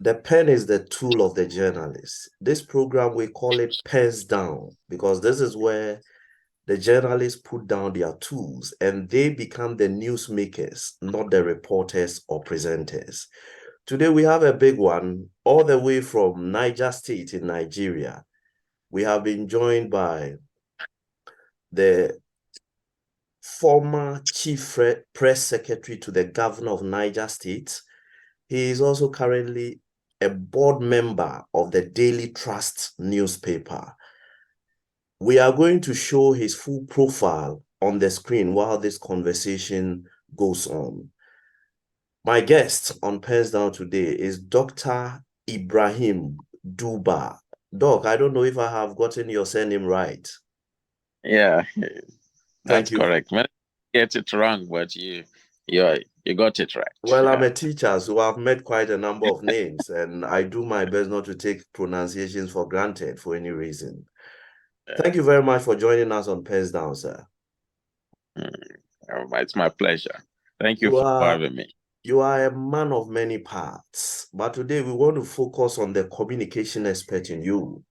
The pen is the tool of the journalist. This program, we call it Pens Down because this is where the journalists put down their tools and they become the newsmakers, not the reporters or presenters. Today, we have a big one all the way from Niger State in Nigeria. We have been joined by the former chief press secretary to the governor of Niger State. He is also currently a board member of the Daily Trust newspaper. We are going to show his full profile on the screen while this conversation goes on. My guest on PENSDOWN today is Dr. Ibraheem Dooba. Doc, I don't know if I have gotten your surname right. Yeah, Thank that's you. correct. Many get it wrong, but you got it right. Well, I'm Yeah. a teacher, so I've met quite a number of names, and I do my best not to take pronunciations for granted for any reason. Thank you very much for joining us on PENSDOWN, sir. It's my pleasure. Thank you You for are having me. you are a man of many parts, but today we want to focus on the communication expert in you.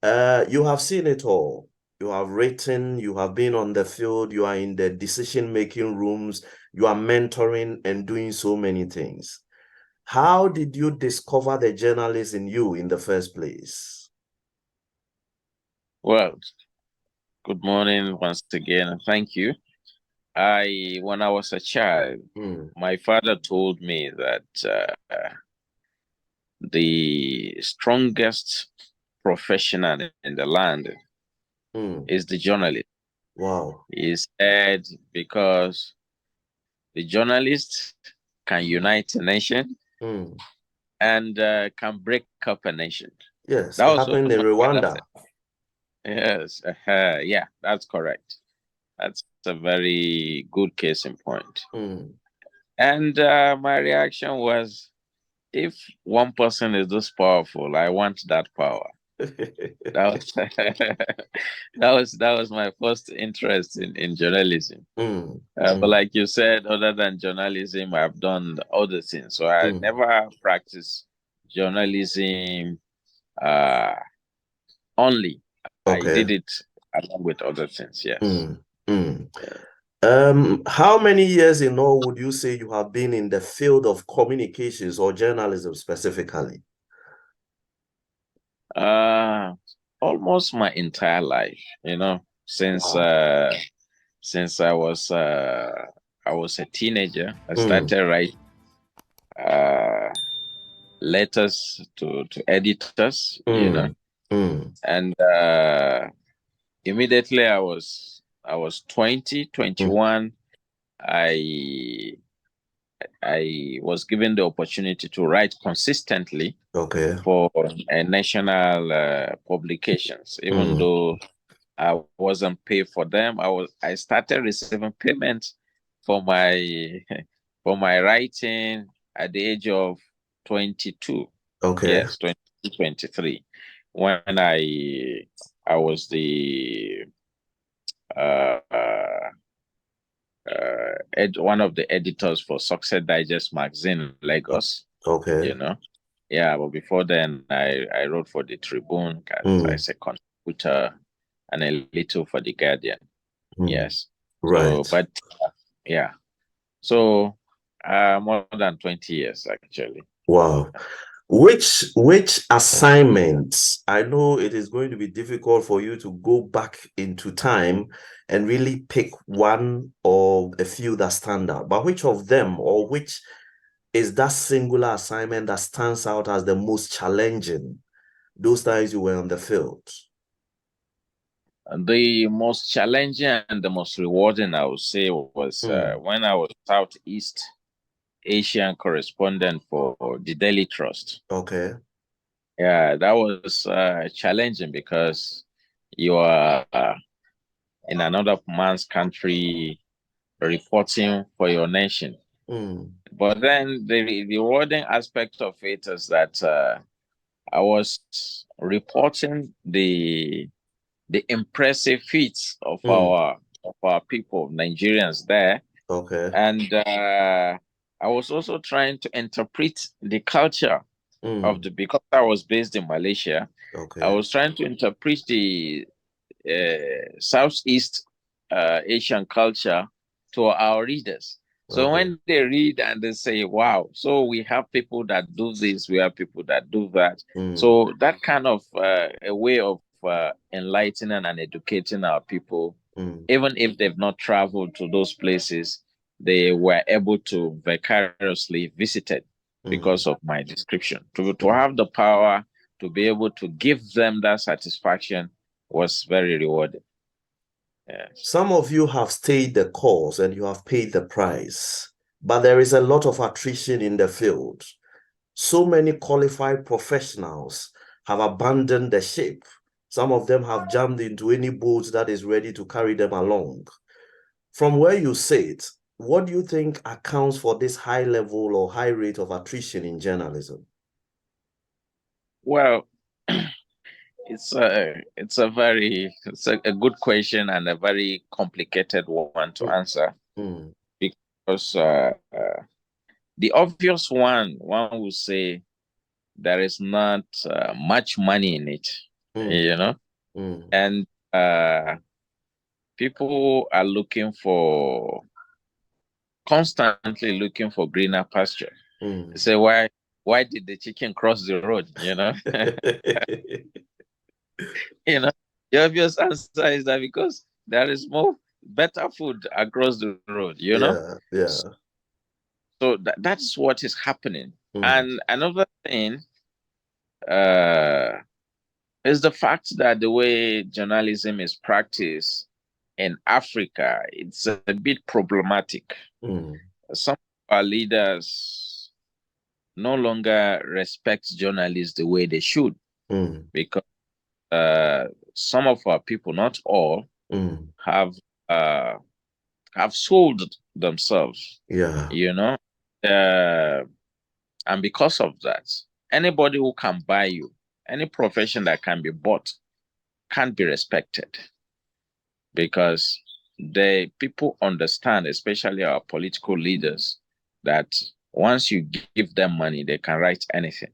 You have seen it all. You have written, you have been on the field, you are in the decision-making rooms, you are mentoring and doing so many things. How did you discover the journalist in you in the first place? Well, good morning once again, and thank you. When I was a child, my father told me that the strongest professional in the land is the journalist. Wow. He said because the journalist can unite a nation and can break up a nation. Yes, That it was what happened in my father said. Rwanda. Yes, yeah, that's correct. That's a very good case in point. And my reaction was, if one person is this powerful, I want that power. That was that was my first interest in journalism. But like you said, other than journalism, I've done other things. So I never practiced journalism only. I Okay. did it along with other things. Yes. How many years in all would you say you have been in the field of communications or journalism specifically? Almost my entire life, since Wow. since I was a teenager, I started writing letters to editors, and immediately I was 20, 21. I was given the opportunity to write consistently for national publications, even though I wasn't paid for them. I started receiving payment for my for my writing at the age of 22. Okay. Yes, 22, 23. When I was the uh, uh, one of the editors for Success Digest magazine in Lagos. Okay. Yeah, but before then I wrote for the Tribune as a contributor and a little for the Guardian. Yes. Right. So, but yeah. So, more than 20 years actually. Wow. Which assignments? I know it is going to be difficult for you to go back into time and really pick one or a few that stand out, but which of them or which is that singular assignment that stands out as the most challenging those times you were on the field? The most challenging and the most rewarding, I would say, was when I was Southeast Asian correspondent for the Daily Trust. Okay. Yeah, that was challenging because you are in another man's country reporting for your nation. But then the rewarding aspect of it is that I was reporting the impressive feats of our people, Nigerians there. Okay. And I was also trying to interpret the culture of the, because I was based in Malaysia, I was trying to interpret the Southeast Asian culture to our readers. So when they read and they say, wow, so we have people that do this, we have people that do that. So that kind of a way of enlightening and educating our people, even if they've not traveled to those places, they were able to vicariously visit it because of my description. To have the power to be able to give them that satisfaction was very rewarding. Yes. Some of you have stayed the course and you have paid the price, but there is a lot of attrition in the field. So many qualified professionals have abandoned the ship. Some of them have jumped into any boat that is ready to carry them along. From where you sit, what do you think accounts for this high level or high rate of attrition in journalism? Well, it's a good question and a very complicated one to answer, because the obvious one would say there is not much money in it, and people are constantly looking for greener pasture. Say, why did the chicken cross the road? The obvious answer is that because there is better food across the road, Yeah. So that's what is happening. And another thing is the fact that the way journalism is practiced in Africa, it's a bit problematic. Some of our leaders no longer respect journalists the way they should, because some of our people, not all, have sold themselves. And because of that, anybody who can buy you, any profession that can be bought, can't be respected, because the people understand, especially our political leaders, that once you give them money, they can write anything.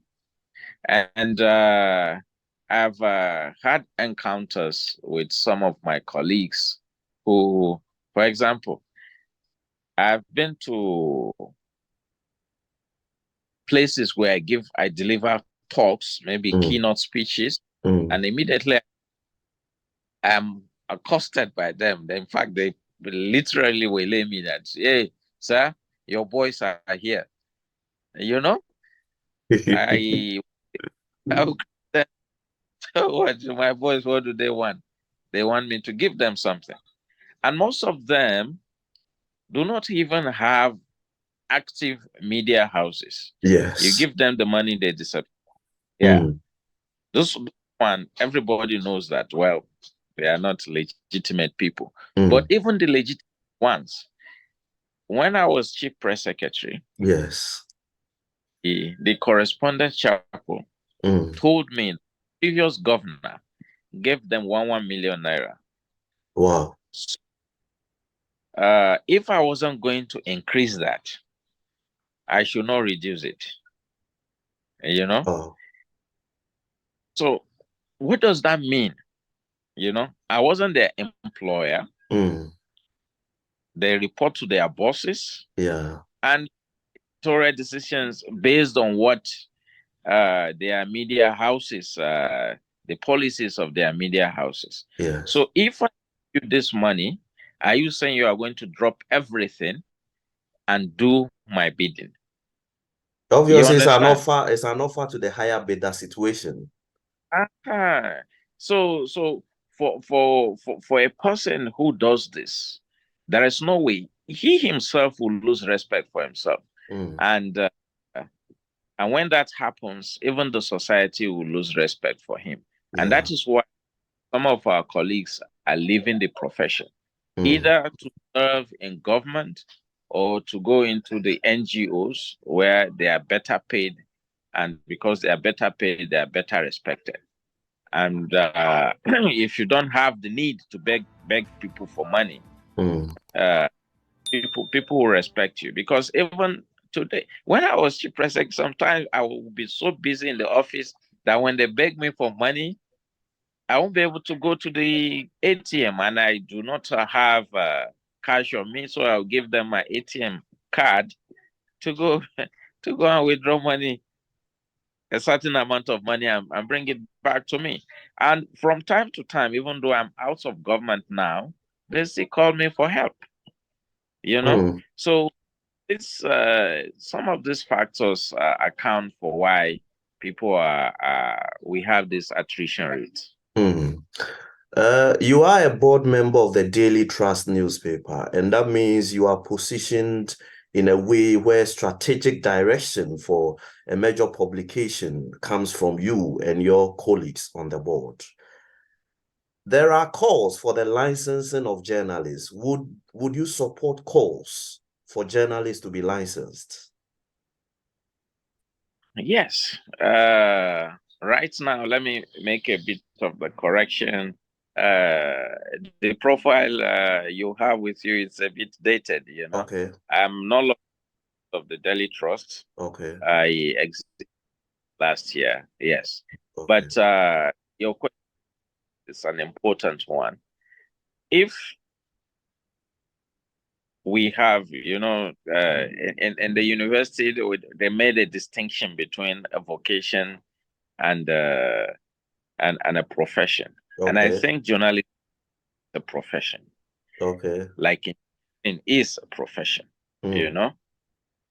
And I've had encounters with some of my colleagues who, for example, I've been to places where I deliver talks, maybe keynote speeches, and immediately I'm accosted by them. In fact, they literally waylay me that, hey, sir, your boys are here. I what my boys, what do they want? They want me to give them something. And most of them do not even have active media houses. Yes. You give them the money, they disappear. Yeah. This one, everybody knows that, well, they are not legitimate people. But even the legitimate ones, when I was chief press secretary, yes, the correspondent chapel told me the previous governor gave them 1 million naira. Wow. If I wasn't going to increase that, I should not reduce it. Oh. So what does that mean? I wasn't their employer. They report to their bosses. Yeah. And editorial decisions based on what their media houses, the policies of their media houses. Yes. So if I give you this money, are you saying you are going to drop everything and do my bidding? Obviously, it's an offer to the higher bidder situation. So for a person who does this, there is no way he himself will lose respect for himself. And when that happens, even the society will lose respect for him. And that is why some of our colleagues are leaving the profession, either to serve in government or to go into the NGOs where they are better paid. And because they are better paid, they are better respected. And if you don't have the need to beg people for money, people will respect you. Because even today. When I was chief press secretary, sometimes I will be so busy in the office that when they beg me for money, I won't be able to go to the ATM, and I do not have cash on me, so I'll give them my ATM card to go to go and withdraw money, a certain amount of money, and bring it back to me. And from time to time, even though I'm out of government now, they still call me for help. So it's some of these factors account for why people we have this attrition rate. You are a board member of the Daily Trust newspaper, and that means you are positioned in a way where strategic direction for a major publication comes from you and your colleagues on the board. There are calls for the licensing of journalists. Would you support calls for journalists to be licensed? Yes. Right now, let me make a bit of the correction. The profile you have with you is a bit dated, Okay. I'm no longer of the Daily Trust. Okay. I exited last year, yes. Okay. But your question is an important one. If we have, in the university, they made a distinction between a vocation and a profession. Okay. And I think journalism is a profession. Okay. Like in is a profession,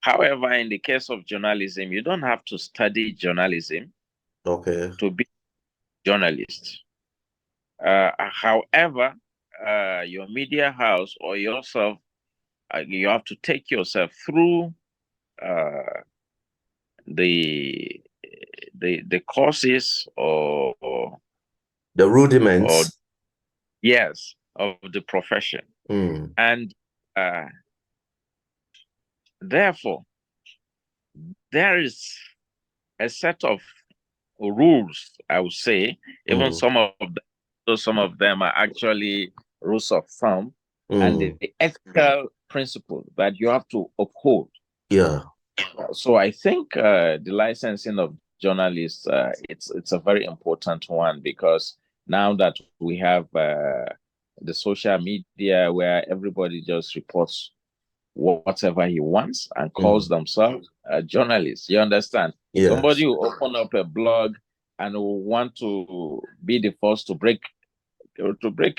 However, in the case of journalism, you don't have to study journalism to be a journalist. However, your media house or yourself, you have to take yourself through the courses or the rudiments, yes, of the profession. And therefore, there is a set of rules, I would say. Even some of them are actually rules of thumb and the ethical principle that you have to uphold. Yeah. So I think the licensing of journalists, it's a very important one, because now that we have the social media where everybody just reports whatever he wants and calls themselves journalists. You understand? Yes. Somebody will open up a blog and will want to be the first to break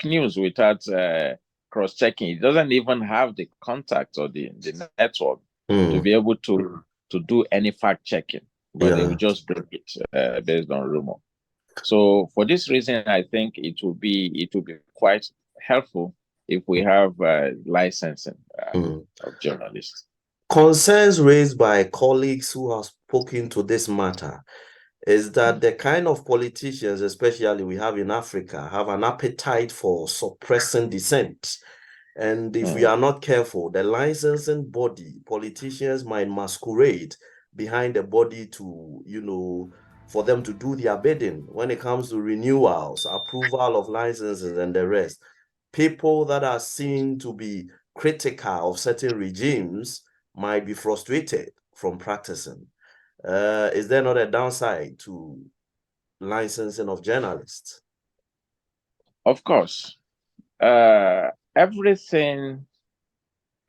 news without cross-checking. He doesn't even have the contact or the network to be able to do any fact-checking, but they will just break it based on rumor. So for this reason, I think it will be quite helpful if we have licensing of journalists. Concerns raised by colleagues who have spoken to this matter is that the kind of politicians, especially we have in Africa, have an appetite for suppressing dissent. And if we are not careful, the licensing body, politicians might masquerade behind the body to, for them to do their bidding when it comes to renewals, approval of licenses and the rest. People that are seen to be critical of certain regimes might be frustrated from practicing. Is there not a downside to licensing of journalists? Of course. Everything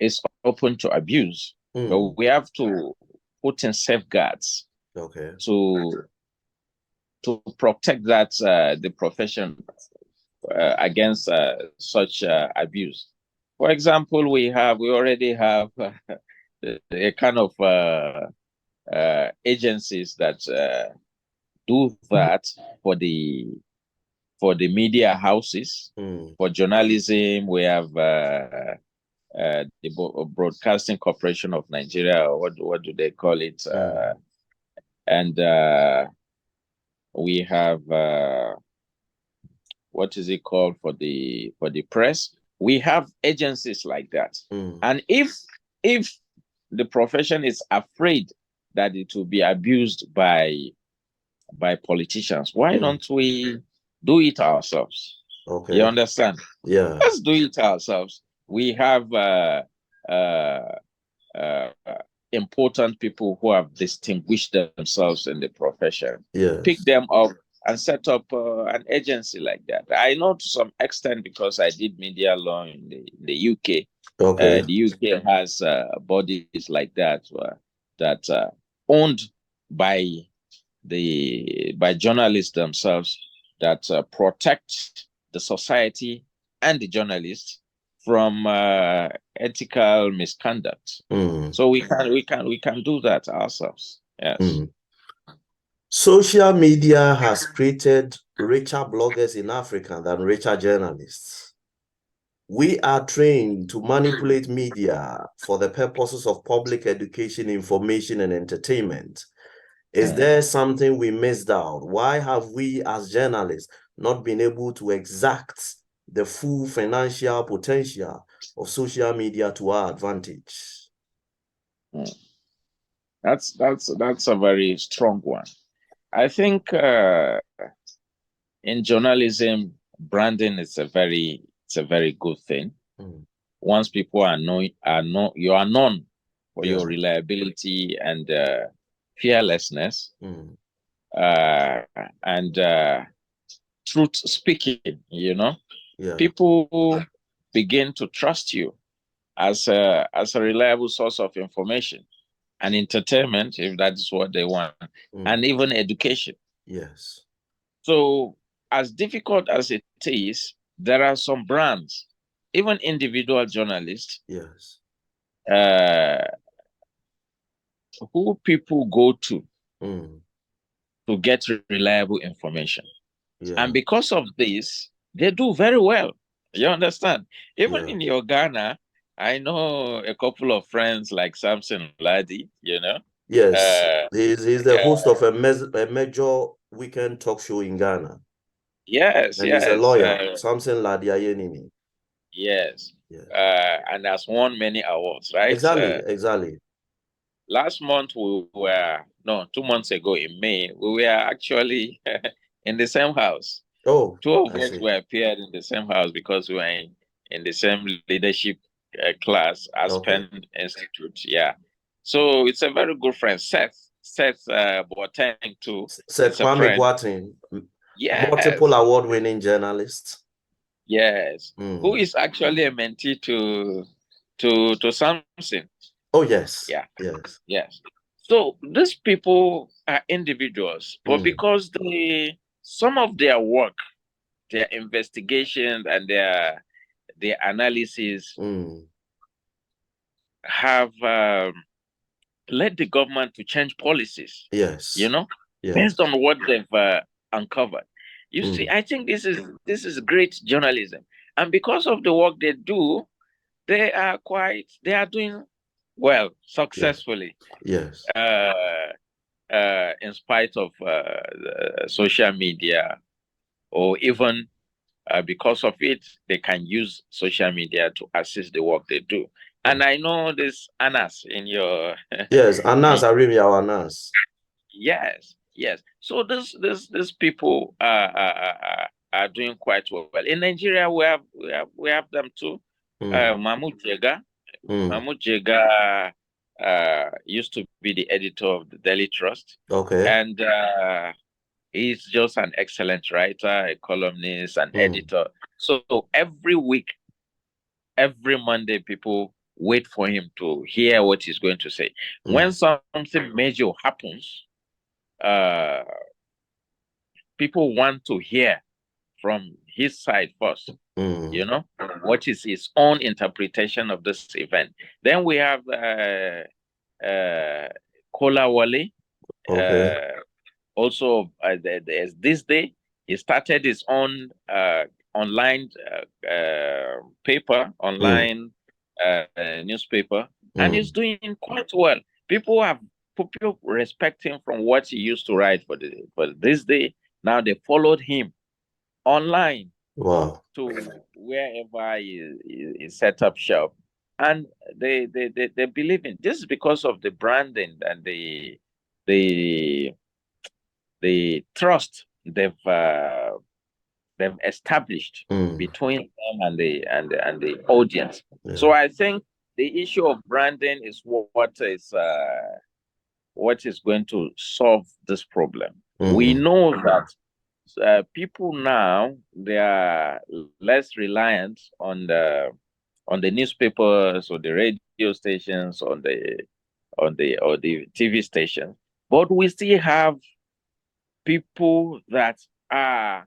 is open to abuse, but we have to put in safeguards to protect that the profession against such abuse. For example, we already have a kind of agencies that do that for the media houses. For journalism, we have the Broadcasting Corporation of Nigeria, or what do they call it? And we have what is it called for the press? We have agencies like that. And if the profession is afraid that it will be abused by politicians, why don't we do it ourselves? Okay. You understand? Yeah. Let's do it ourselves. We have important people who have distinguished themselves in the profession. Yes. Pick them up and set up an agency like that. I know to some extent because I did media law in the UK. Okay. The UK has bodies like that that owned by journalists themselves that protect the society and the journalists from ethical misconduct. So we can do that ourselves. Yes. Social media has created richer bloggers in Africa than richer journalists. We are trained to manipulate media for the purposes of public education, information, and entertainment. Is there something we missed out? Why have we as journalists not been able to exact the full financial potential of social media to our advantage? That's a very strong one. I think in journalism, branding is a very good thing. Once people you are known for your reliability and fearlessness, and truth speaking. People begin to trust you as a reliable source of information and entertainment, if that is what they want, and even education. Yes. So, as difficult as it is, there are some brands, even individual journalists, yes, who people go to get reliable information. And because of this, they do very well. You understand? Even in your Ghana, I know a couple of friends like Samson Ladi, Yes, he's the host of a major weekend talk show in Ghana. Yes, and he's a lawyer, Samson Ladiayenini. Yes. And has won many awards, right? Exactly. Last month 2 months ago in May, we were actually in the same house. Oh, two of us were appeared in the same house because we were in the same leadership class as Penn Institute. Yeah. So it's a very good friend. Seth Boateng too. Seth Kwame Boateng. Yes. Multiple award-winning journalist. Yes. Who is actually a mentee to Samson. Oh, yes. Yeah. Yes. Yes. So these people are individuals, but because some of their work, their investigations and their analysis have led the government to change policies. Yes. Based on what they've uncovered. You see, I think this is great journalism, and because of the work they do, they are doing well, successfully. Yes. In spite of social media, or even because of it, they can use social media to assist the work they do. And I know this Anas in your yes, Anas Arimia Anas. Yes. So these people are doing quite well. In Nigeria, we have them too. Mahmoud Jega. Mahmoud Jega used to be the editor of the Daily Trust. Okay. And he's just an excellent writer, a columnist, an editor. So every week, every Monday, people wait for him to hear what he's going to say. When something major happens, people want to hear from his side first. What is his own interpretation of this event. Then we have Kola Wale. Also, there's this day, he started his own online paper, online newspaper, and he's doing quite well. People respect him from what he used to write for this day. Now they followed him online. Wow. To wherever he set up shop, and they believe in this is because of the branding and the trust they've established between them and the audience. So I think the issue of branding is what is going to solve this problem. We know that people now, they are less reliant on the newspapers or the radio stations, or the TV stations, but we still have people that are,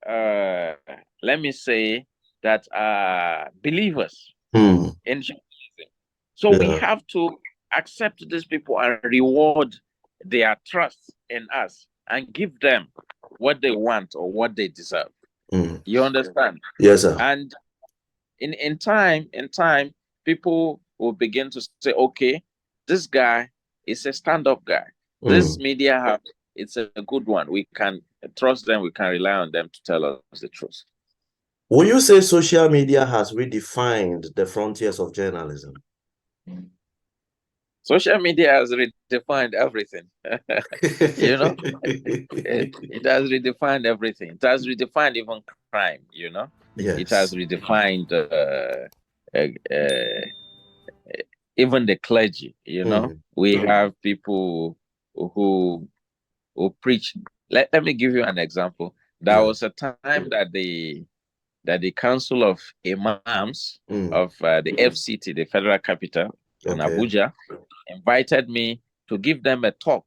uh, let me say, that are believers in journalism. So we have to accept these people and reward their trust in us and give them what they want or what they deserve. You understand? Yes, sir. And in time, people will begin to say, okay, this guy is a stand-up guy. This media house, it's a good one. We can trust them. We can rely on them to tell us the truth. Will you say social media has redefined the frontiers of journalism? Social media has redefined everything. You know, it has redefined everything. It has redefined even crime. You know, yes. It has redefined even the clergy. You know, we have people who preach. Let me give you an example. There was a time that the Council of Imams of the FCT, the Federal Capital in Abuja, invited me to give them a talk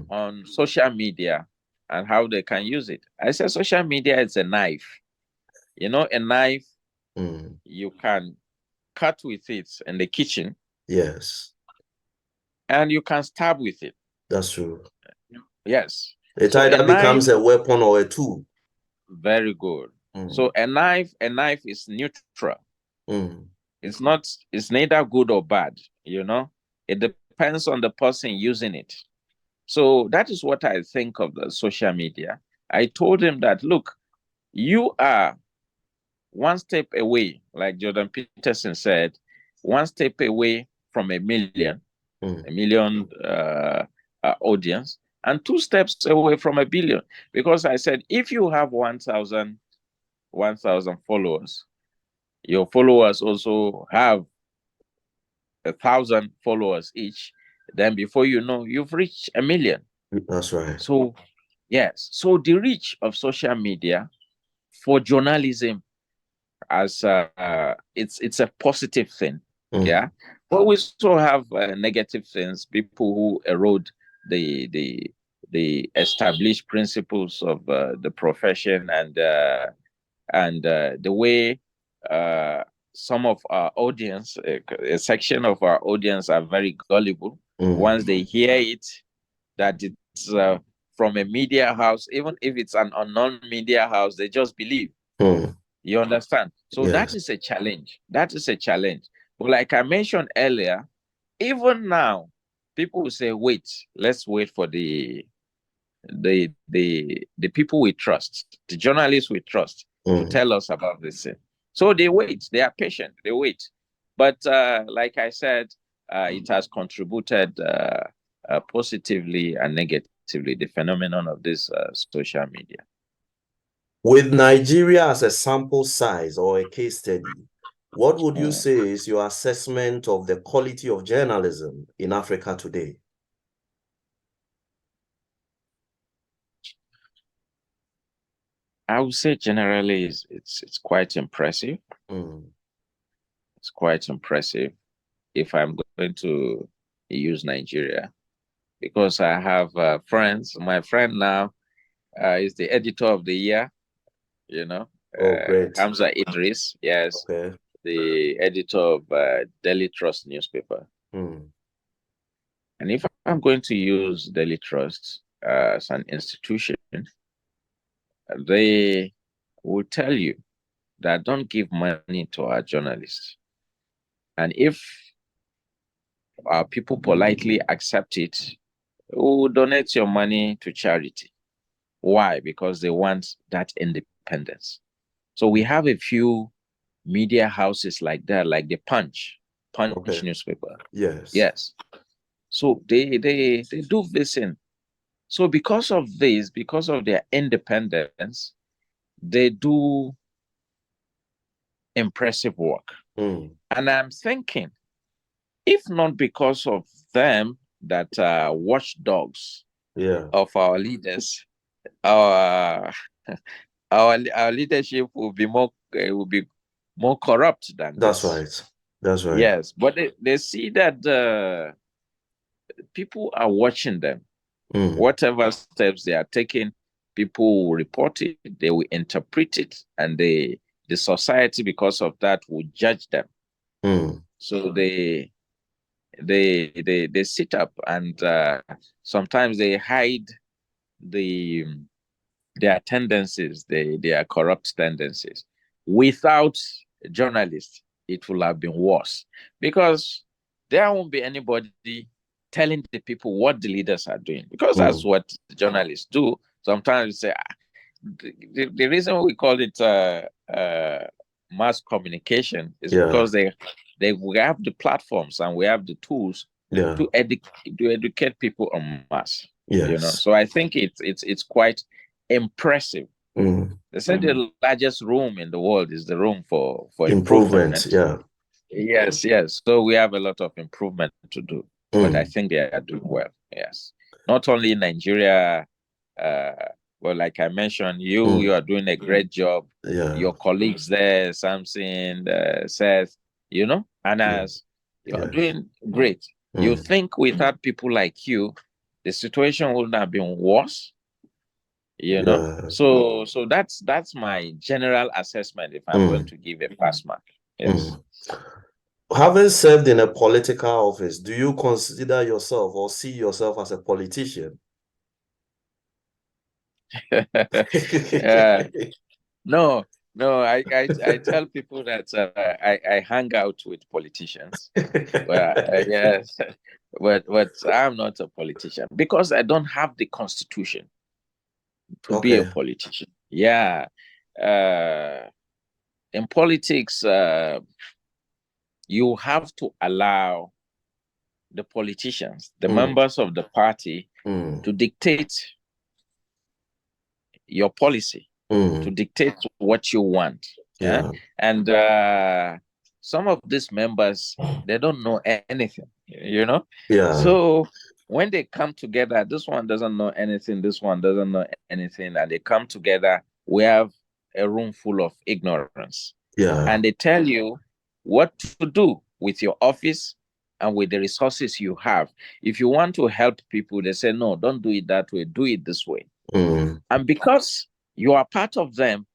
on social media and how they can use it. I said, social media is a knife. You know, a knife, you can cut with it in the kitchen. Yes. And you can stab with it. That's true. Yes. It either becomes a weapon or a tool. Very good. So a knife is neutral. It's neither good or bad, you know. It depends on the person using it. So that is what I think of the social media. I told him that, look, you are one step away, like Jordan Peterson said, one step away from a million audience, and 2 steps away from a billion. Because I said, if you have 1,000 followers, your followers also have 1,000 followers each, then before you know, you've reached a million. That's right. So yes, so the reach of social media for journalism, as it's a positive thing. Yeah, but we also have negative things, people who erode the established principles of the profession, and the way some of our audience, a section of our audience, are very gullible. Once they hear it, that it's from a media house, even if it's an unknown media house, they just believe. You understand? So that is a challenge. That is a challenge. But like I mentioned earlier, even now, people will say, wait, let's wait for the people we trust, the journalists we trust, to tell us about this thing. So they wait, they are patient, they wait. But like I said, it has contributed positively and negatively, the phenomenon of this social media. With Nigeria as a sample size or a case study, what would you say is your assessment of the quality of journalism in Africa today? I would say generally it's quite impressive. It's quite impressive if I'm going to use Nigeria, because I have friends. My friend now is the editor of the year, you know. Great. Hamza Idris, yes, the editor of Daily Trust newspaper. And if I'm going to use Daily Trust as an institution, they will tell you that don't give money to our journalists. And if our people politely accept it, we'll donate your money to charity. Why? Because they want that independence. So we have a few media houses like that, like the Punch newspaper. Yes. So they do this in. So because of this, because of their independence, they do impressive work. And I'm thinking, if not because of them that are watchdogs of our leaders, our our leadership will be more corrupt than That's this. right. That's right. Yes, but they see that people are watching them. Whatever steps they are taking, people will report it, they will interpret it, and the society, because of that, will judge them. So they sit up, and sometimes they hide their tendencies, their corrupt tendencies. Without journalists, it will have been worse, because there won't be anybody telling the people what the leaders are doing, because that's what journalists do. Sometimes we say, the reason we call it mass communication is because we have the platforms and we have the tools to educate people en masse. So I think it's quite impressive. They said the largest room in the world is the room for improvement. Yes. So we have a lot of improvement to do, but I think they are doing well. Yes, not only in Nigeria. Well, like I mentioned, you are doing a great job. Your colleagues there, Samson, Seth, Anas, you are doing great. You think without people like you, the situation would not have been worse? So that's my general assessment if I'm going to give a pass mark. Yes. Having served in a political office, do you consider yourself or see yourself as a politician? No, I tell people that I hang out with politicians. Well, yes, but I'm not a politician because I don't have the constitution to be a politician. Yeah. In politics, you have to allow the politicians, the members of the party, to dictate your policy, to dictate what you want. And some of these members, they don't know anything, So when they come together, this one doesn't know anything, this one doesn't know anything, and they come together, we have a room full of ignorance. And they tell you what to do with your office and with the resources you have. If you want to help people, they say, no, don't do it that way, do it this way. And because you are part of them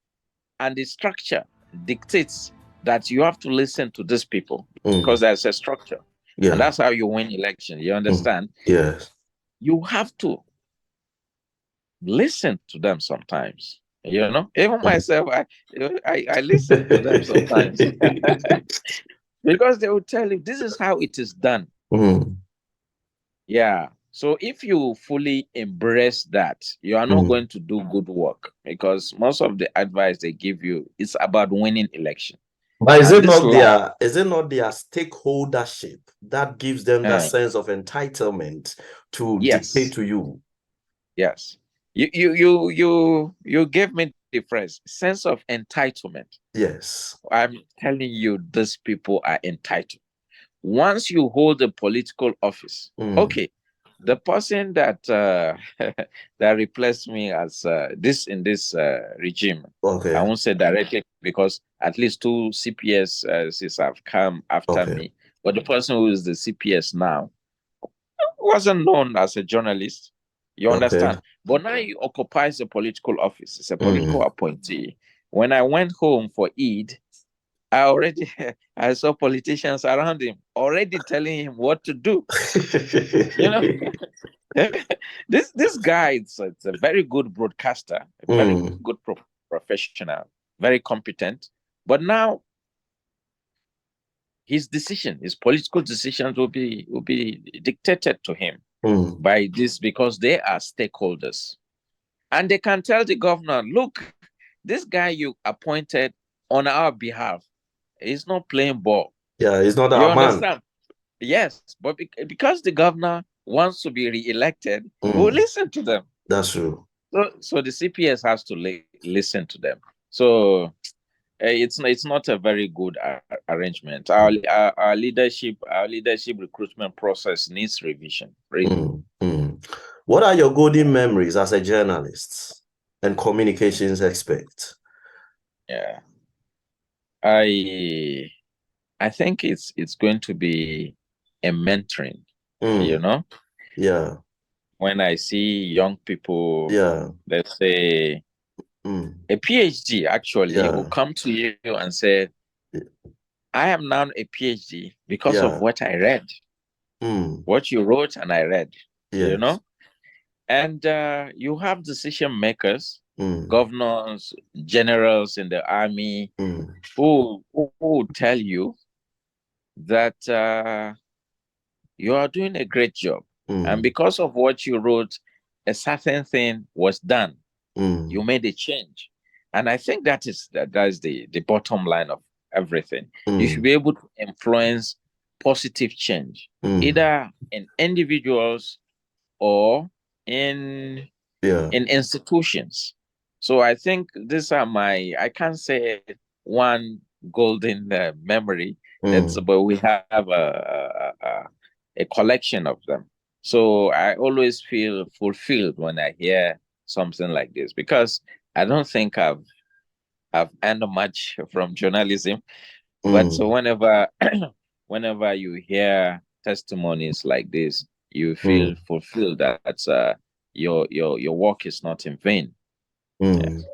and the structure dictates that you have to listen to these people because there's a structure. And that's how you win election. You understand? Yes. You have to listen to them sometimes. Even myself, I listen to them sometimes because they will tell you this is how it is done. Yeah. So if you fully embrace that, you are not going to do good work because most of the advice they give you is about winning election. But is it not their stakeholdership that gives them that sense of entitlement to dictate to you? Yes. You gave me the phrase sense of entitlement. Yes. I'm telling you, these people are entitled. Once you hold a political office, okay, the person that that replaced me as in this regime, I won't say directly because at least 2 CPS have come after me, but the person who is the CPS now wasn't known as a journalist. You understand? But now he occupies a political office. It's a political appointee. When I went home for Eid, I saw politicians around him already telling him what to do. This guy, it's a very good broadcaster, a very good professional, very competent. But now his political decisions will be dictated to him by this because they are stakeholders. And they can tell the governor, look, this guy you appointed on our behalf is not playing ball. Yeah, he's not you our understand? Man. Yes, but because the governor wants to be re-elected, we'll listen to them. That's true. So the CPS has to listen to them. So It's not a very good arrangement. Our leadership recruitment process needs revision. Really. What are your golden memories as a journalist and communications expert? Yeah, I think it's going to be a mentoring. You know, Yeah. when I see young people, Yeah. let's say a PhD actually, will come to you and say, I am now a PhD because of what I read, what you wrote and I read, you know? And you have decision makers, governors, generals in the army, who will tell you that you are doing a great job. And because of what you wrote, a certain thing was done. You made a change. And I think that is the bottom line of everything. You should be able to influence positive change, either in individuals or in institutions. So I think these are I can't say one golden memory. But we have a collection of them. So I always feel fulfilled when I hear something like this, because I don't think I've earned much from journalism. But so whenever you hear testimonies like this, you feel fulfilled that your work is not in vain. Yes.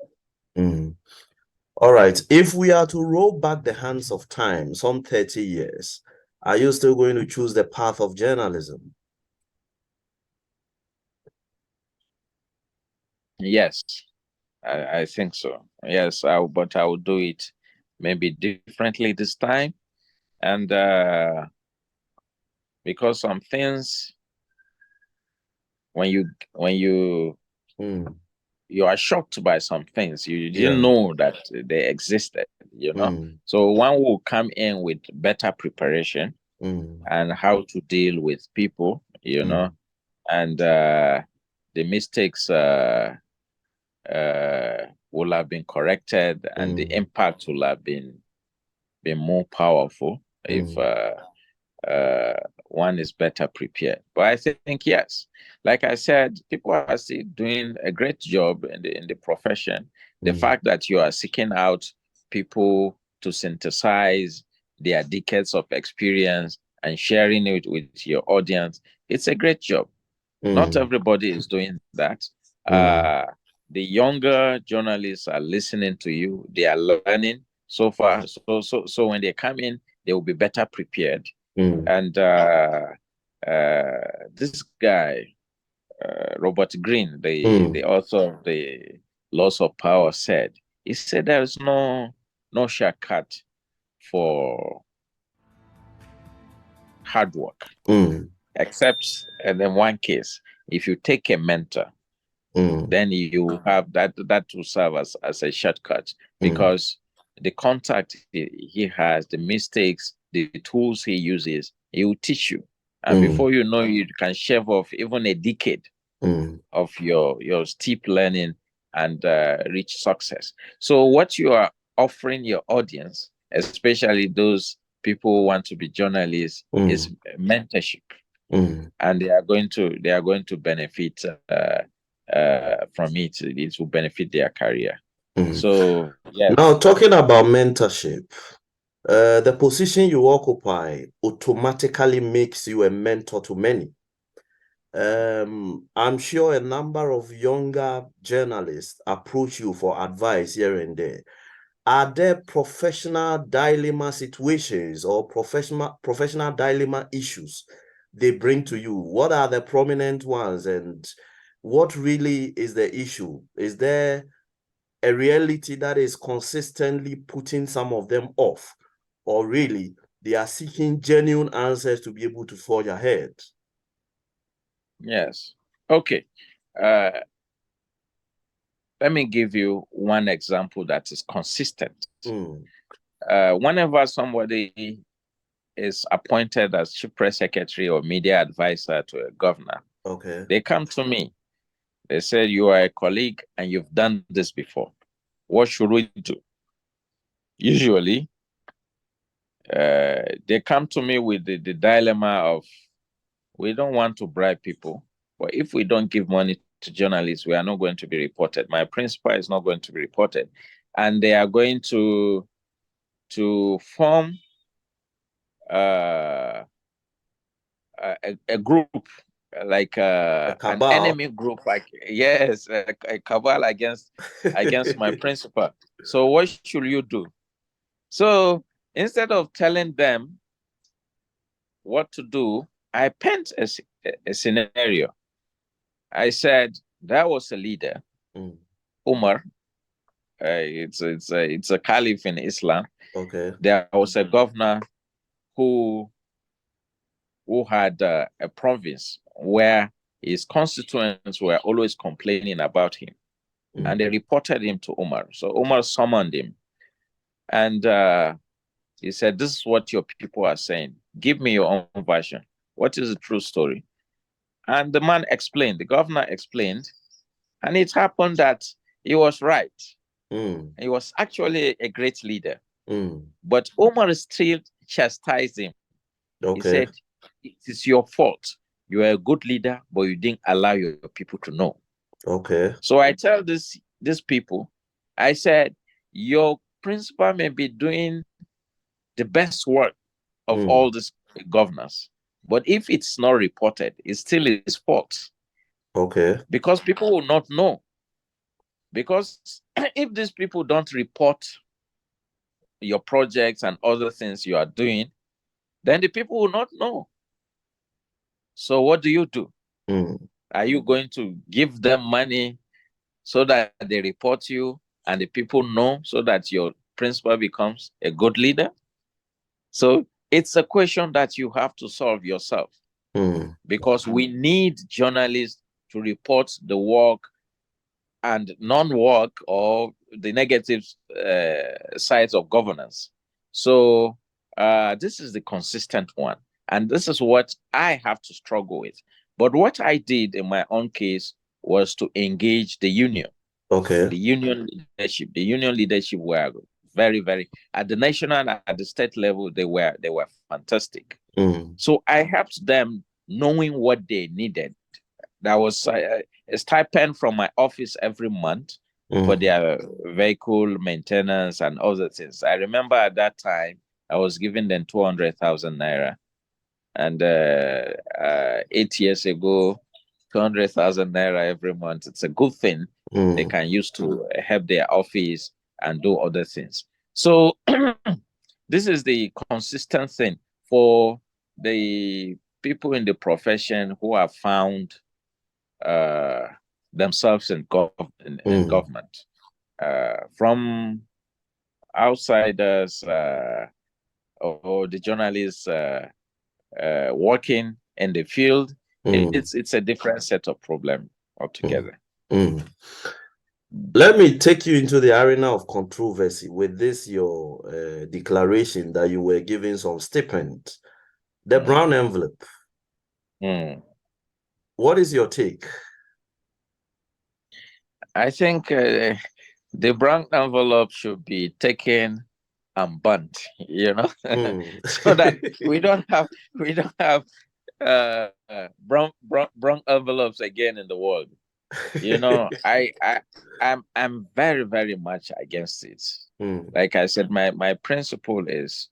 All right. If we are to roll back the hands of time, some 30 years, are you still going to choose the path of journalism? Yes, I think so. Yes, but I will do it maybe differently this time. And because some things, when you are shocked by some things, you didn't know that they existed, So one will come in with better preparation and how to deal with people, and the mistakes will have been corrected, and the impact will have been more powerful if one is better prepared. But I think yes, like I said, people are still doing a great job in the profession. The fact that you are seeking out people to synthesize their decades of experience and sharing it with your audience, it's a great job. Not everybody is doing that. The younger journalists are listening to you. They are learning so far. So when they come in, they will be better prepared. And this guy, Robert Greene, the author of the Laws of Power, he said there is no shortcut for hard work, except and in one case, if you take a mentor, then you have that will serve as a shortcut, because the contact he has, the mistakes, the tools he uses, he will teach you. And before you know, you can shave off even a decade of your steep learning and reach success. So what you are offering your audience, especially those people who want to be journalists, is mentorship. And they are going to benefit from it. It will benefit their career. So yes. Now, talking about mentorship, the position you occupy automatically makes you a mentor to many. I'm sure a number of younger journalists approach you for advice here and there. Are there professional dilemma situations or professional dilemma issues they bring to you? What are the prominent ones, and what really is the issue? Is there a reality that is consistently putting some of them off, or really they are seeking genuine answers to be able to forge ahead? Yes. Okay. Let me give you one example that is consistent. Whenever somebody is appointed as chief press secretary or media advisor to a governor, they come to me. They say, you are a colleague and you've done this before. What should we do? usually they come to me with the dilemma of, we don't want to bribe people, but if we don't give money to journalists, we are not going to be reported. My principal is not going to be reported. And they are going to form a group, like an enemy group, like, yes, a cabal against my principal. So what should you do? So instead of telling them what to do, I penned a scenario. I said there was a leader, Umar. It's a caliph in Islam. Okay. There was a governor who had a province where his constituents were always complaining about him, and they reported him to Umar. So Umar summoned him, and he said, "This is what your people are saying. Give me your own version. What is the true story?" And the man explained. The governor explained, and it happened that he was right. He was actually a great leader. But Omar still chastised him. Okay. He said, "It is your fault. You are a good leader, but you didn't allow your people to know." Okay. So I tell these people, I said, your principal may be doing the best work of all these governors, but if it's not reported, it's still his fault. Okay. Because people will not know. Because if these people don't report your projects and other things you are doing, then the people will not know. So what do? Are you going to give them money so that they report you and the people know, so that your principal becomes a good leader? So it's a question that you have to solve yourself, because we need journalists to report the work and non-work or the negative sides of governance. So this is the consistent one. And this is what I have to struggle with. But what I did in my own case was to engage the union. Okay. The union leadership. The union leadership were very, very, at the national and at the state level, they were fantastic. So I helped them knowing what they needed. That was a stipend from my office every month for their vehicle maintenance and other things. I remember at that time I was giving them 200,000 naira, and 8 years ago, 200,000 naira every month. It's a good thing. They can use to help their office and do other things. So this is the consistent thing for the people in the profession who have found themselves in government. From outsiders or the journalists working in the field, it's a different set of problem altogether. Let me take you into the arena of controversy with this, your declaration that you were giving some stipend. The brown envelope. What is your take? I think the brown envelope should be taken and burnt, so that we don't have brown envelopes again in the world. I'm very, very much against it. Like I said, my principle is,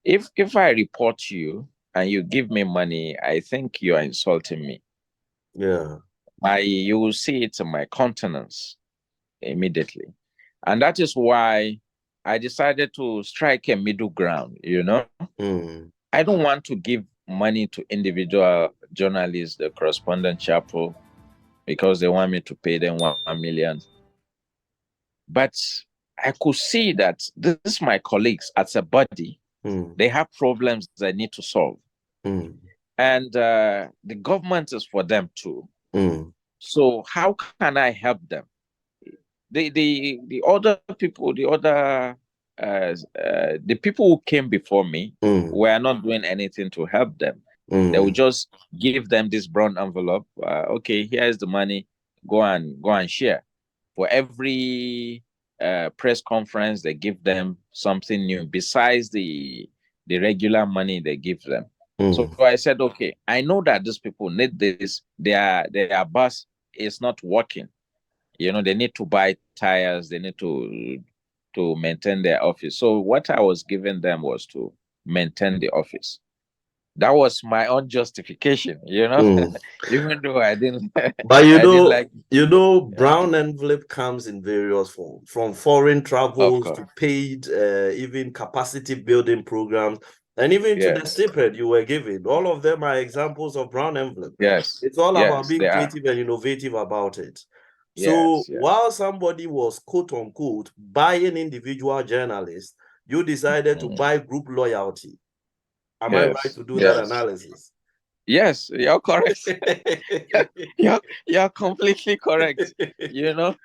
if I report you and you give me money, I think you are insulting me. Yeah. You will see it in my countenance immediately. And that is why I decided to strike a middle ground, I don't want to give money to individual journalists, the correspondent chapel, because they want me to pay them 1 million. But I could see that this my colleagues as a body, they have problems they need to solve. And the government is for them too. So how can I help them? The other people, the people who came before me were not doing anything to help them. They would just give them this brown envelope. Okay, here's the money. Go and share. For every press conference, they give them something new besides the regular money they give them. So I said, okay, I know that these people need this. Their bus is not working. You know, they need to buy tires. They need to maintain their office. So what I was giving them was to maintain the office. That was my own justification, you know, even though I didn't. But I didn't like. brown envelope comes in various forms, from foreign travels to paid, even capacity building programs, and even to the stipend you were given. All of them are examples of brown envelope. Yes. It's all about being creative and innovative about it. So while somebody was, quote unquote, buying individual journalists, you decided to buy group loyalty. Am I right to do that analysis? Yes, you're correct. you're completely correct. You know,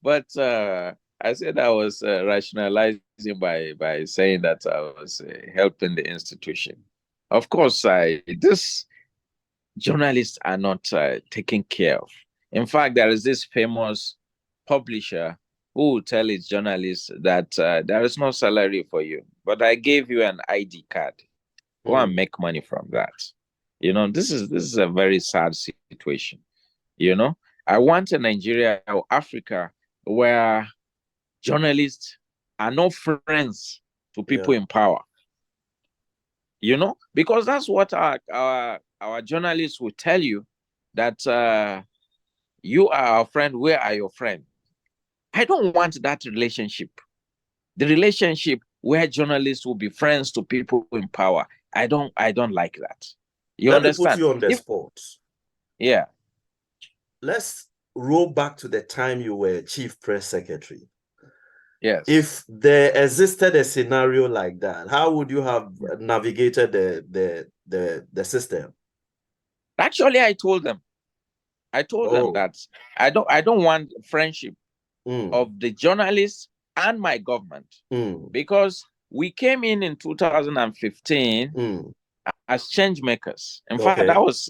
but I said I was rationalizing by saying that I was helping the institution. Of course, this journalists are not taken care of. In fact, there is this famous publisher who will tell his journalists that there is no salary for you, but I gave you an ID card. Go and make money from that. You know, this is a very sad situation. You know, I want a Nigeria or Africa where journalists are not friends to people in power. You know, because that's what our journalists will tell you, that you are our friend, where are your friends? I don't want that relationship. The relationship where journalists will be friends to people in power. I don't like that. You understand? Let me put you on the spot. Yeah. Let's roll back to the time you were chief press secretary. Yes. If there existed a scenario like that, how would you have navigated the system? Actually, I told them that I don't want friendship of the journalists and my government, because we came in 2015 as change makers. In fact, that was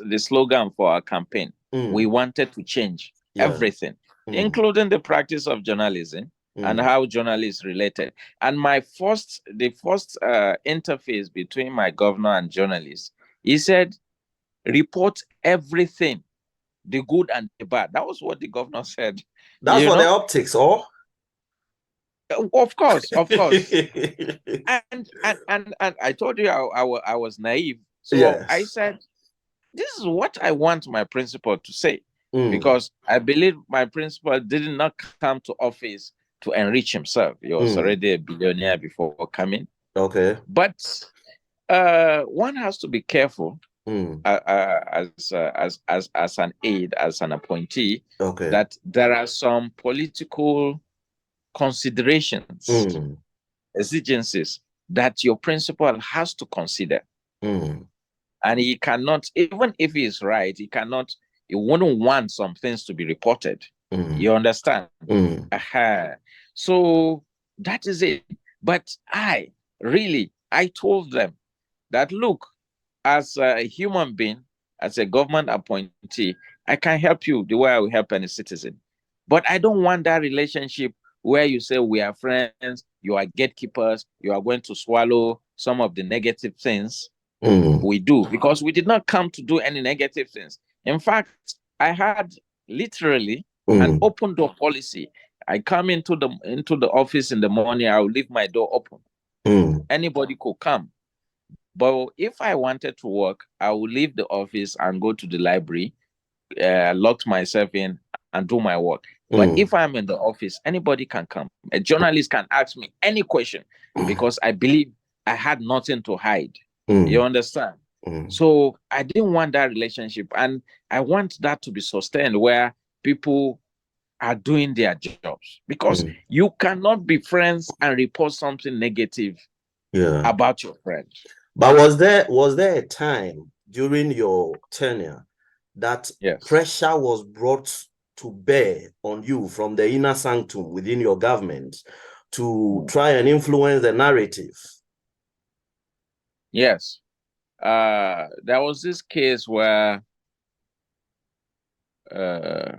the slogan for our campaign. We wanted to change everything, including the practice of journalism and how journalists related. And the first interface between my governor and journalists, he said, report everything, the good and the bad. That was what the governor said. That's for the optics, or? Of course. and I told you I was naive. So I said, this is what I want my principal to say, because I believe my principal did not come to office to enrich himself. He was already a billionaire before coming. But one has to be careful as an aide, as an appointee, that there are some political considerations, exigencies that your principal has to consider. And he cannot, even if he is right, he wouldn't want some things to be reported. You understand? So that is it. But I told them that, look, as a human being, as a government appointee, I can help you the way I will help any citizen. But I don't want that relationship where you say we are friends, you are gatekeepers, you are going to swallow some of the negative things we do, because we did not come to do any negative things. In fact, I had literally an open door policy. I come into the office in the morning, I will leave my door open. Anybody could come. But if I wanted to work, I would leave the office and go to the library, lock myself in and do my work. But if I'm in the office, anybody can come. A journalist can ask me any question, because I believe I had nothing to hide. You understand? So I didn't want that relationship. And I want that to be sustained, where people are doing their jobs, because you cannot be friends and report something negative about your friends. But was there a time during your tenure that pressure was brought to bear on you from the inner sanctum within your government to try and influence the narrative? Yes. There was this case where a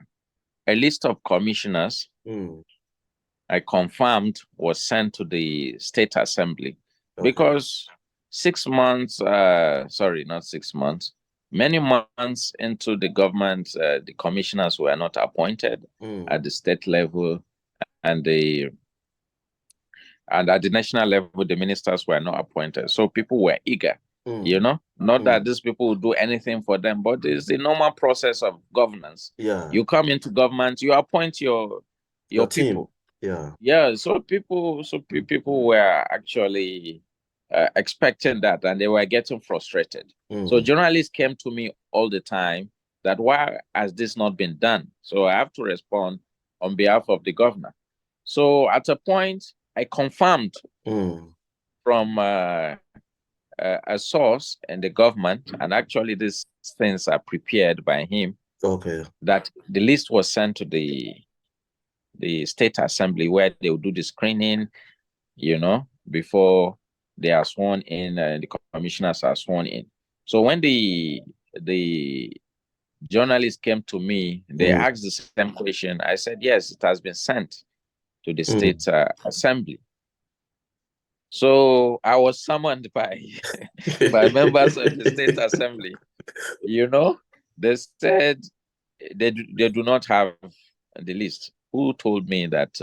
list of commissioners I confirmed was sent to the State Assembly because 6 months, sorry, not 6 months, many months into the government, the commissioners were not appointed at the state level, and at the national level, the ministers were not appointed. So people were eager, not that these people would do anything for them, but it's the normal process of governance. You come into government, you appoint your people. Team. So people were actually expecting that, and they were getting frustrated. So journalists came to me all the time that why has this not been done? So I have to respond on behalf of the governor. So at a point, I confirmed from a source in the government, and actually these things are prepared by him, that the list was sent to the State Assembly, where they will do the screening, before they are sworn in, the commissioners are sworn in. So when the journalists came to me, they asked the same question. I said, yes, it has been sent to the State Assembly. So I was summoned by members of the State Assembly. They said they do not have the list. Who told me that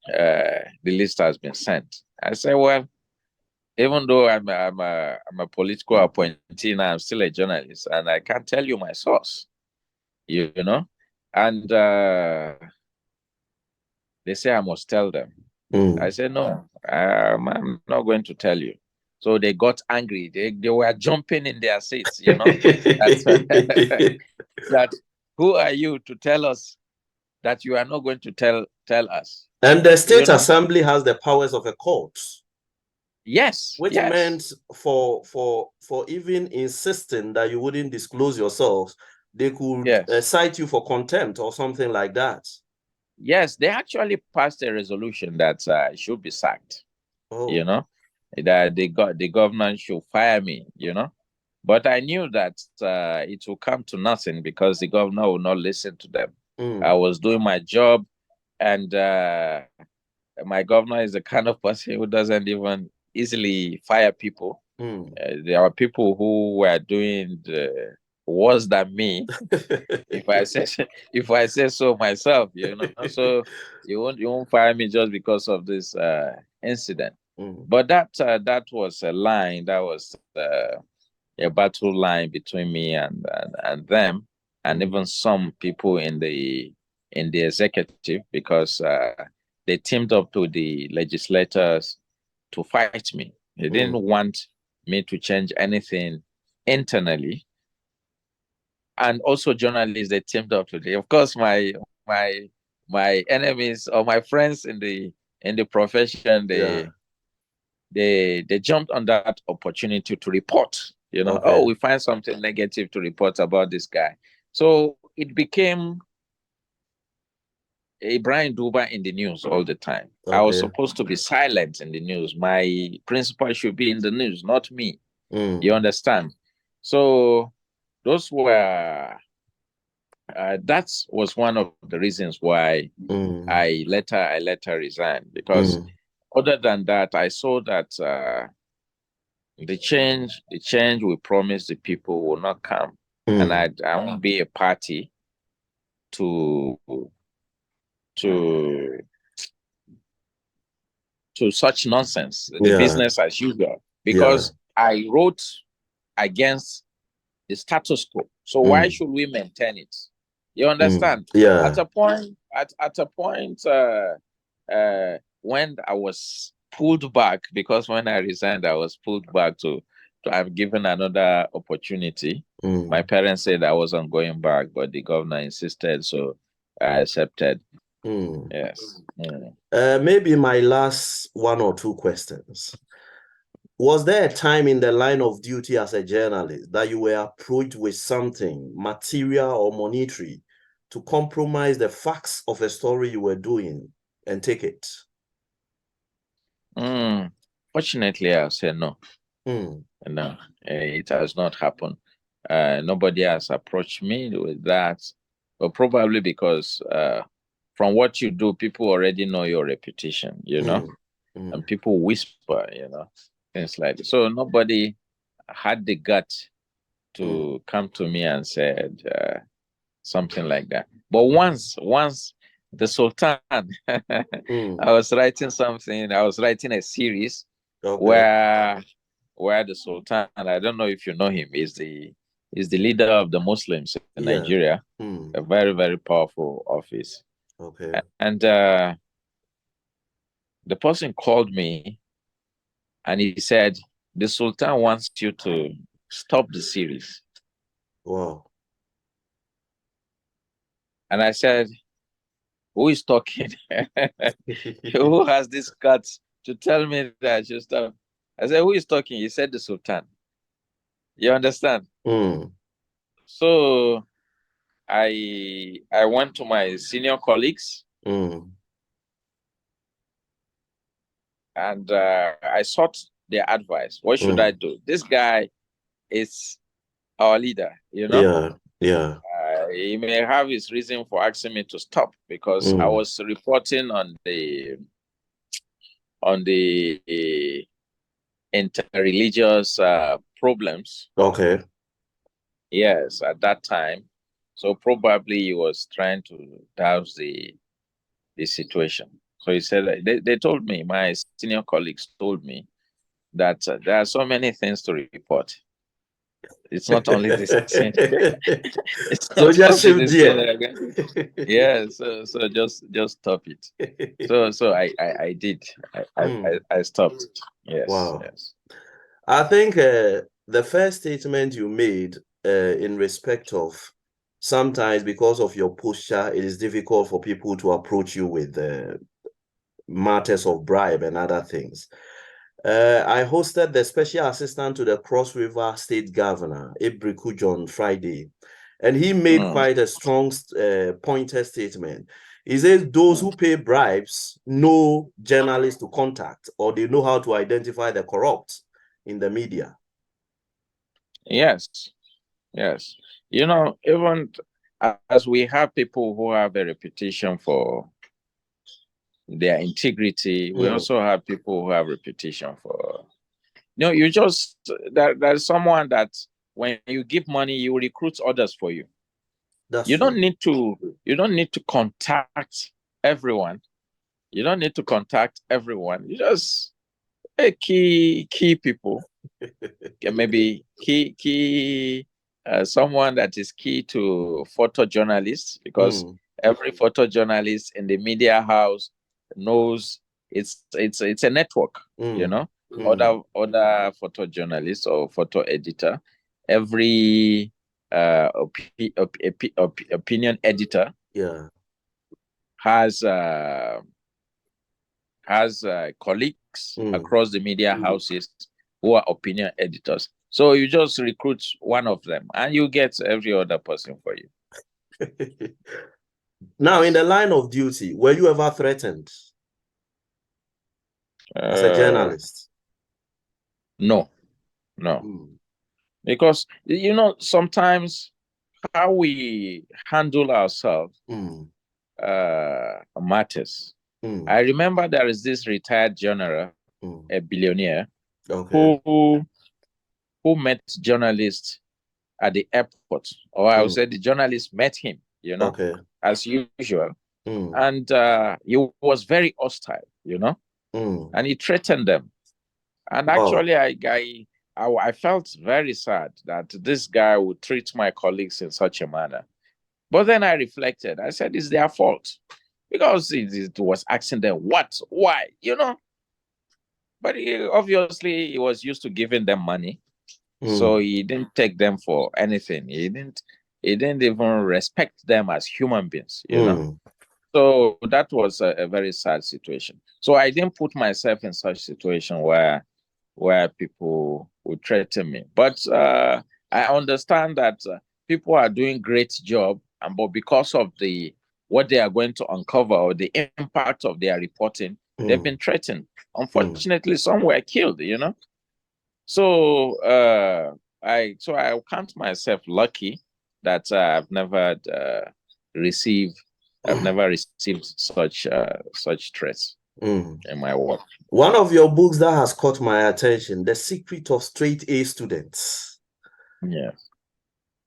the list has been sent? I said, well, even though I'm a political appointee now, I'm still a journalist, and I can't tell you my source. And they say I must tell them. I said, no, I'm not going to tell you. So they got angry. They were jumping in their seats, that who are you to tell us that you are not going to tell us? And the State Assembly has the powers of a court. Yes. Which meant for even insisting that you wouldn't disclose yourselves, they could cite you for contempt or something like that. Yes, they actually passed a resolution that should be sacked. That the government should fire me. But I knew that it will come to nothing because the governor will not listen to them. I was doing my job, and my governor is the kind of person who doesn't even easily fire people. There are people who were doing worse than me. if I say so myself, so you won't fire me just because of this incident. But that was a line, that was a battle line between me and them, and even some people in the executive, because they teamed up to the legislators to fight me. They didn't want me to change anything internally. And also journalists, they teamed up today. Of course, my enemies or my friends in the profession, they jumped on that opportunity to report. Oh, we find something negative to report about this guy. So it became Ibraheem Dooba in the news all the time. I was supposed to be silent in the news. My principal should be in the news, not me. You understand? So those were that was one of the reasons why I later resigned, because other than that, I saw that the change we promised the people will not come, and I won't be a party to such nonsense, the business as usual, because I wrote against the status quo. So why should we maintain it? You understand? At a point, when I was pulled back, because when I resigned, I was pulled back to I'm given another opportunity. My parents said I wasn't going back, but the governor insisted, so I accepted. Yes. Maybe my last one or two questions. Was there a time in the line of duty as a journalist that you were approached with something, material or monetary, to compromise the facts of a story you were doing and take it? Fortunately, I'll say no. No, it has not happened. Nobody has approached me with that, but probably because from what you do, people already know your reputation, you know, and people whisper, you know, things like that. So nobody had the gut to come to me and said something like that. But once the Sultan, I was writing something. I was writing a series where the Sultan, I don't know if you know him, is the leader of the Muslims in Nigeria. A very, very powerful office. And the person called me and he said, the Sultan wants you to stop the series. Wow. And I said, who is talking? Who has this guts to tell me that I should stop? I said, who is talking? He said, the Sultan. You understand? So I went to my senior colleagues and I sought their advice. What should I do? This guy is our leader, you know? Yeah. He may have his reason for asking me to stop because I was reporting on the interreligious problems. Okay. Yes, at that time. So probably he was trying to douse the situation. So he said they told me, my senior colleagues told me that there are so many things to report. It's not only this thing. It's so not just only this thing. yeah. So just stop it. So I did. I stopped. Yes. Wow. Yes. I think the first statement you made in respect of sometimes because of your posture, it is difficult for people to approach you with matters of bribe and other things. I hosted the special assistant to the Cross River State Governor, Ibraheem, on Friday, and he made quite a strong pointed statement. He says those who pay bribes know journalists to contact, or they know how to identify the corrupt in the media. Yes. Yes. You know, even as we have people who have a reputation for their integrity, we also have people who have reputation for, you know, you just, there's someone that when you give money, you recruit others for you. You don't need to contact everyone. You don't need to contact everyone. You just key people. Maybe key someone that is key to photojournalists, because every photojournalist in the media house knows it's a network, you know, other photojournalists or photo editor, every opinion editor has colleagues across the media houses who are opinion editors. So you just recruit one of them and you get every other person for you. Now, in the line of duty, were you ever threatened as a journalist? No. Because, you know, sometimes how we handle ourselves matters. I remember there is this retired general, a billionaire, who met journalists at the airport, or I would say the journalist met him, you know, as usual. And he was very hostile, you know, and he threatened them. And actually, I felt very sad that this guy would treat my colleagues in such a manner. But then I reflected. I said, it's their fault, because it was asking them what, why, you know. But obviously, he was used to giving them money. So he didn't take them for anything. He didn't even respect them as human beings, you know. So that was a very sad situation. So I didn't put myself in such situation where people would threaten me. But I understand that people are doing great job, but because of what they are going to uncover or the impact of their reporting, they've been threatened. Unfortunately, some were killed, you know. So I count myself lucky that I've never received I've never received such stress in my work. One of your books that has caught my attention, The Secret of Straight A Students. Yeah.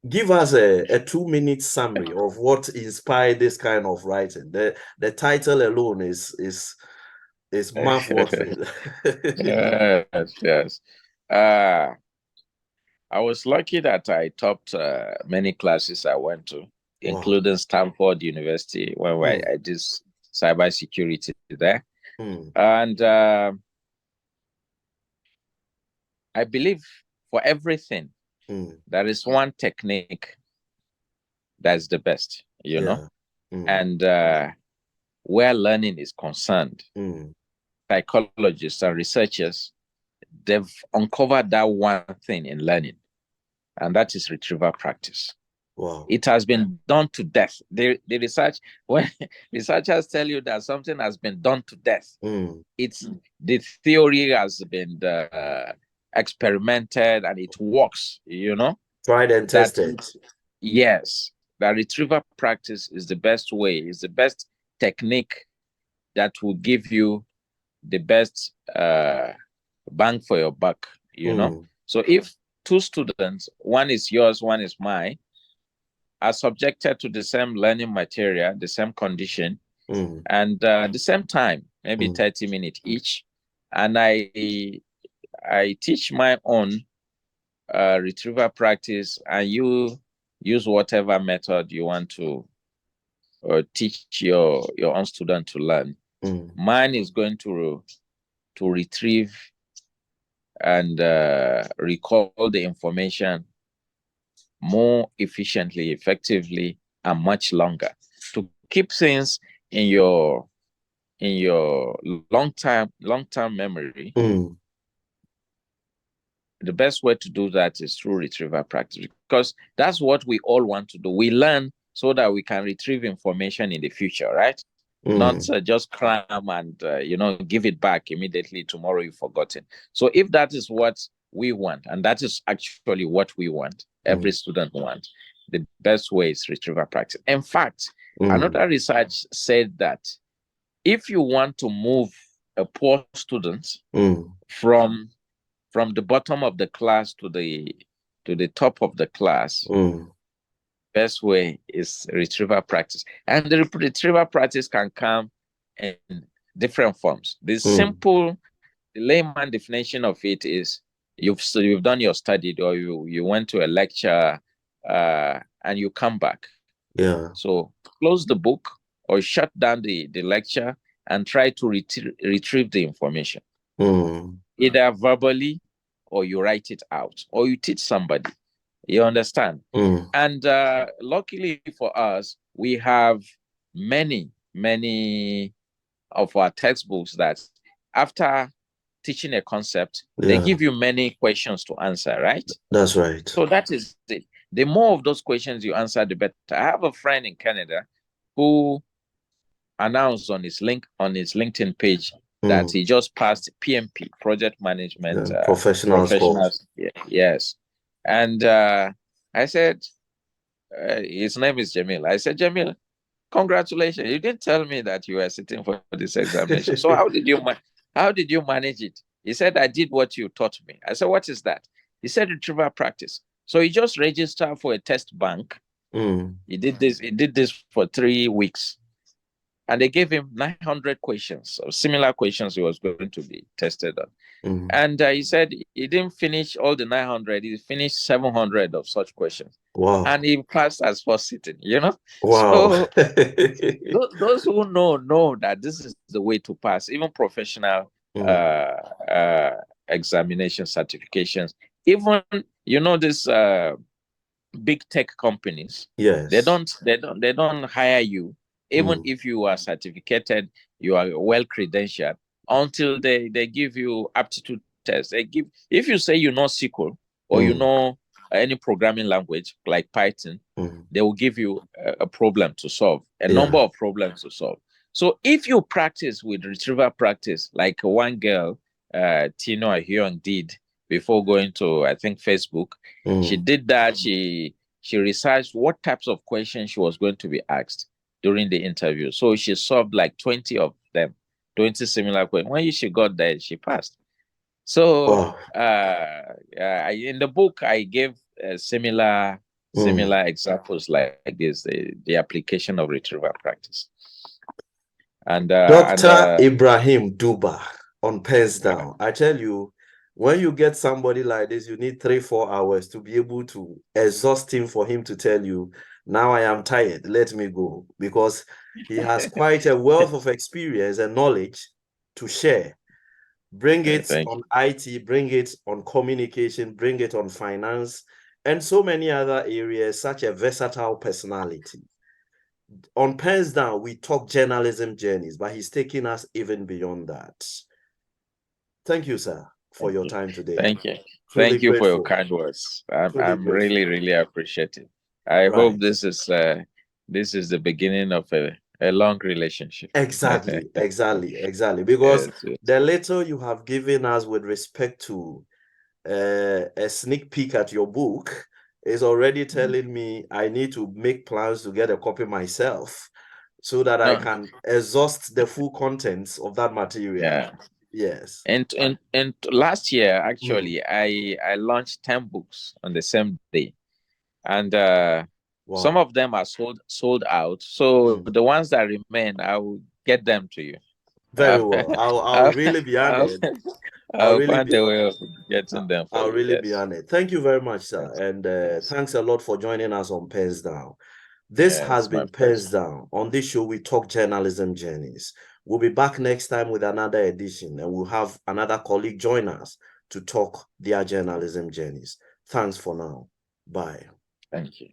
Give us a 2-minute summary of what inspired this kind of writing. The title alone is mouth-watering. Yes. I was lucky that I topped many classes I went to, including Stanford University, when I did cybersecurity there. And I believe for everything, there is one technique that's the best, you know? And where learning is concerned, psychologists and researchers, they've uncovered that one thing in learning, and that is retrieval practice. Wow. It has been done to death. The research, when researchers tell you that something has been done to death, it's the theory has been experimented and it works, you know. Tried and tested. Yes, the retrieval practice is the best way, is the best technique that will give you the best bang for your buck, you know. So if two students, one is yours, one is mine, are subjected to the same learning material, the same condition, and the same time, maybe 30 minutes each, and I teach my own retrieval practice, and you use whatever method you want to teach your own student to learn. Mine is going to retrieve and recall the information more efficiently, effectively, and much longer. To keep things in your long-term memory, the best way to do that is through retrieval practice, because that's what we all want to do. We learn so that we can retrieve information in the future, right? Not just cram and give it back immediately tomorrow you've forgotten. So if that is what we want, and that is actually what we want, every student wants, the best way is retrieval practice. In fact, another research said that if you want to move a poor student from the bottom of the class to the top of the class, best way is retrieval practice. And the retrieval practice can come in different forms. The simple layman definition of it is you've done your study, or you went to a lecture and you come back. Yeah. So close the book or shut down the lecture and try to retrieve the information. Either verbally, or you write it out, or you teach somebody. You understand? And luckily for us, we have many of our textbooks that after teaching a concept, they give you many questions to answer, right? That's right. So that is it. The more of those questions you answer, the better. I have a friend in Canada who announced on his LinkedIn page that he just passed PMP, project management professionals. Yes. And I said, his name is Jamil. I said, Jamil, congratulations. You didn't tell me that you were sitting for this examination. So how did you manage it? He said, I did what you taught me. I said, what is that? He said, retrieval practice. So he just registered for a test bank. He did this for 3 weeks. And they gave him 900 questions, or similar questions he was going to be tested on. And he said he didn't finish all the 900. He finished 700 of such questions. Wow. And he passed as first sitting, Wow. So those who know that this is the way to pass, even professional examination certifications, even, this big tech companies, yes, they don't hire you, even if you are certificated, you are well credentialed, until they give you aptitude tests. If you say you know SQL, or you know any programming language like Python, they will give you a problem to solve, a number of problems to solve. So if you practice with retrieval practice, like one girl, Tino Ahyong, did before going to, I think, Facebook, she did that. She researched what types of questions she was going to be asked. during the interview. So she solved like 20 of them, 20 similar questions. When she got there, she passed. So in the book, I gave similar examples like this, the application of retrieval practice. And Dr. Ibraheem Dooba on PENSDOWN. I tell you, when you get somebody like this, you need 3-4 hours to be able to exhaust him for him to tell you, now I am tired, let me go. Because he has quite a wealth of experience and knowledge to share. Bring it on IT, bring it on communication, bring it on finance, and so many other areas, such a versatile personality. On PENSDOWN, we talk journalism journeys, but he's taking us even beyond that. Thank you, sir, for your time today. Thank you. Truly Thank you grateful. for your kind words. I'm really, really appreciative. I hope this is the beginning of a long relationship. Exactly. Because the little you have given us with respect to a sneak peek at your book is already telling me I need to make plans to get a copy myself so that I can exhaust the full contents of that material. Yeah. Yes. And last year, actually, I launched 10 books on the same day. And some of them are sold out. So the ones that remain, I will get them to you. Very well. I'll really be honored. I'll find a way of getting them for you. I'll really be honored. Thank you very much, sir. And thanks a lot for joining us on PENSDOWN. This has been PENSDOWN. On this show, we talk journalism journeys. We'll be back next time with another edition, and we'll have another colleague join us to talk their journalism journeys. Thanks for now. Bye. Thank you.